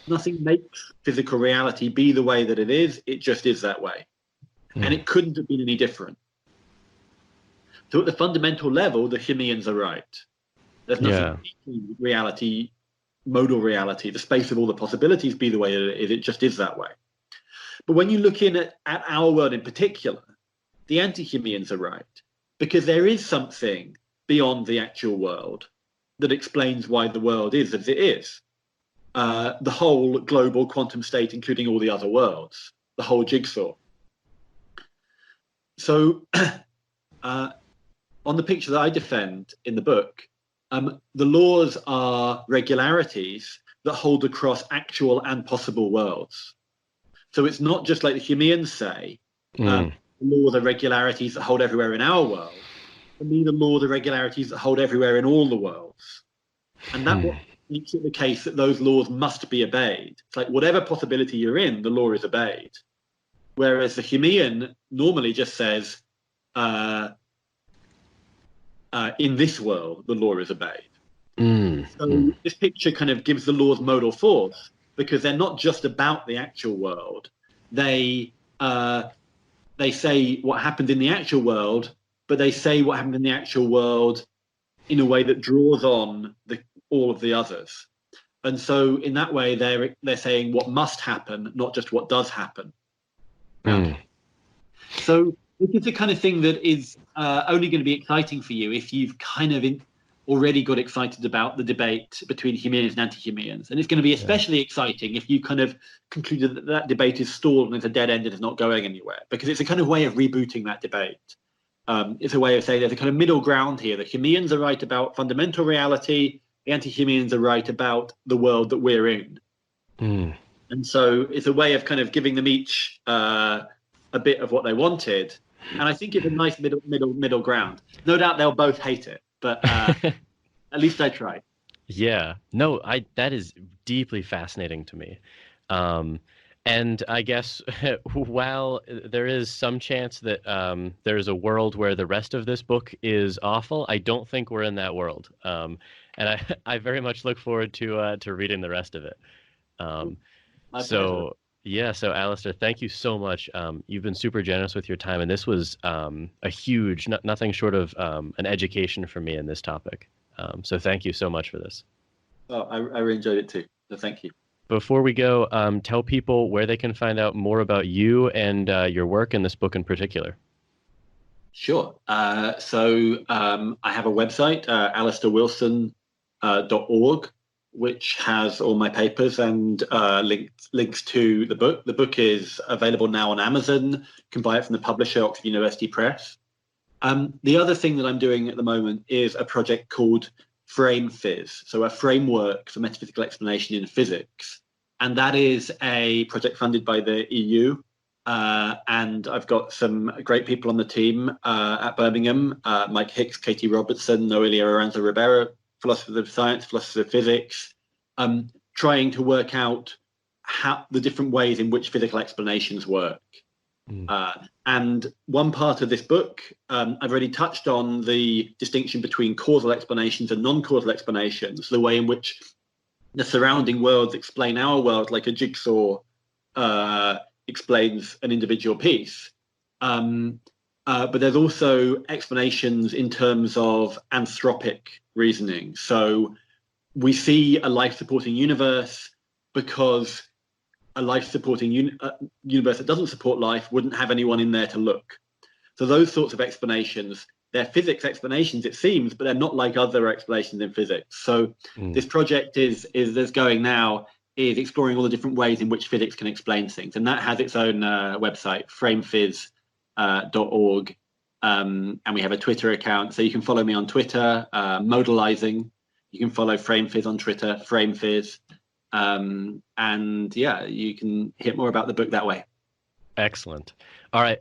nothing makes physical reality be the way that it is. It just is that way. And it couldn't have been any different. So at the fundamental level, the Humeans are right. There's nothing making reality, modal reality, the space of all the possibilities be the way it is. It just is that way. But when you look in at our world in particular, the anti-Humeans are right. Because there is something beyond the actual world that explains why the world is as it is. The whole global quantum state, including all the other worlds, the whole jigsaw. So on the picture that I defend in the book, the laws are regularities that hold across actual and possible worlds. So it's not just like the Humeans say, the laws are regularities that hold everywhere in our world. For me, the laws are regularities that hold everywhere in all the worlds. And that what makes it the case that those laws must be obeyed. It's like whatever possibility you're in, the law is obeyed. Whereas the Humean normally just says, in this world, the law is obeyed. So this picture kind of gives the laws modal force because they're not just about the actual world. They say what happened in the actual world, but they say what happened in the actual world in a way that draws on all of the others. And so in that way, they're saying what must happen, not just what does happen. So this is the kind of thing that is only going to be exciting for you if you've kind of already got excited about the debate between Humeans and anti-Humeans. And it's going to be especially exciting if you kind of concluded that that debate is stalled and it's a dead end and it's not going anywhere, because it's a kind of way of rebooting that debate. It's a way of saying there's a kind of middle ground here. The Humeans are right about fundamental reality. The anti-Humeans are right about the world that we're in. And so it's a way of kind of giving them each a bit of what they wanted. And I think it's a nice middle ground. No doubt they'll both hate it, but at least I tried. Yeah, no, that is deeply fascinating to me. And I guess while there is some chance that there's a world where the rest of this book is awful, I don't think we're in that world. And I very much look forward to reading the rest of it. So Alastair, thank you so much. You've been super generous with your time, and this was a huge, nothing short of an education for me in this topic. So thank you so much for this. Oh, I really enjoyed it too. So thank you. Before we go, tell people where they can find out more about you and your work in this book in particular. Sure. So I have a website, alastairwilson.org, which has all my papers and links to the book. The book is available now on Amazon. You can buy it from the publisher, Oxford University Press. The other thing that I'm doing at the moment is a project called Frame Phys, so a framework for metaphysical explanation in physics. And that is a project funded by the EU. And I've got some great people on the team at Birmingham, Mike Hicks, Katie Robertson, Noelia Aranza Rivera, philosophers of science, philosophers of physics, trying to work out how the different ways in which physical explanations work. And one part of this book, I've already touched on the distinction between causal explanations and non-causal explanations, the way in which the surrounding worlds explain our world, like a jigsaw explains an individual piece. But there's also explanations in terms of anthropic reasoning. So we see a life-supporting universe because a life-supporting universe that doesn't support life wouldn't have anyone in there to look. So those sorts of explanations, they're physics explanations, it seems, but they're not like other explanations in physics. So this project is going now is exploring all the different ways in which physics can explain things. And that has its own website, framefizz.org. And we have a Twitter account. So you can follow me on Twitter, Modalizing. You can follow FrameFizz on Twitter, FrameFizz. And yeah, you can hear more about the book that way. Excellent. All right.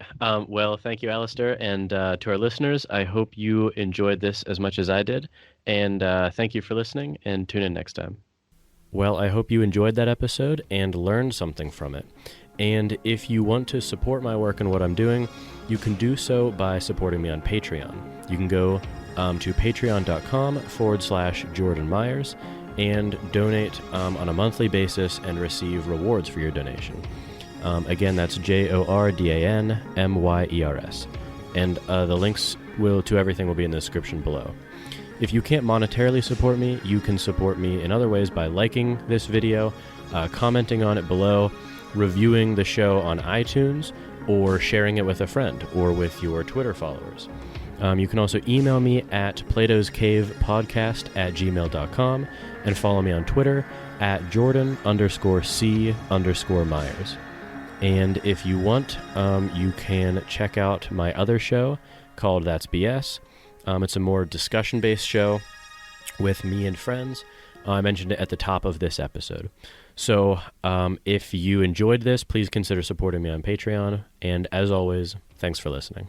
Well, thank you, Alastair. And to our listeners, I hope you enjoyed this as much as I did. And thank you for listening, and tune in next time. Well, I hope you enjoyed that episode and learned something from it. And if you want to support my work and what I'm doing, you can do so by supporting me on Patreon. You can go to patreon.com/Jordan Myers and donate on a monthly basis and receive rewards for your donation. Again, that's JORDANMYERS. And the links to everything will be in the description below. If you can't monetarily support me, you can support me in other ways by liking this video, commenting on it below, reviewing the show on iTunes, or sharing it with a friend or with your Twitter followers. You can also email me at platoscavepodcast@gmail.com and follow me on Twitter at Jordan_C_Myers. And if you want, you can check out my other show called That's BS. It's a more discussion-based show with me and friends. I mentioned it at the top of this episode. So if you enjoyed this, please consider supporting me on Patreon. And as always, thanks for listening.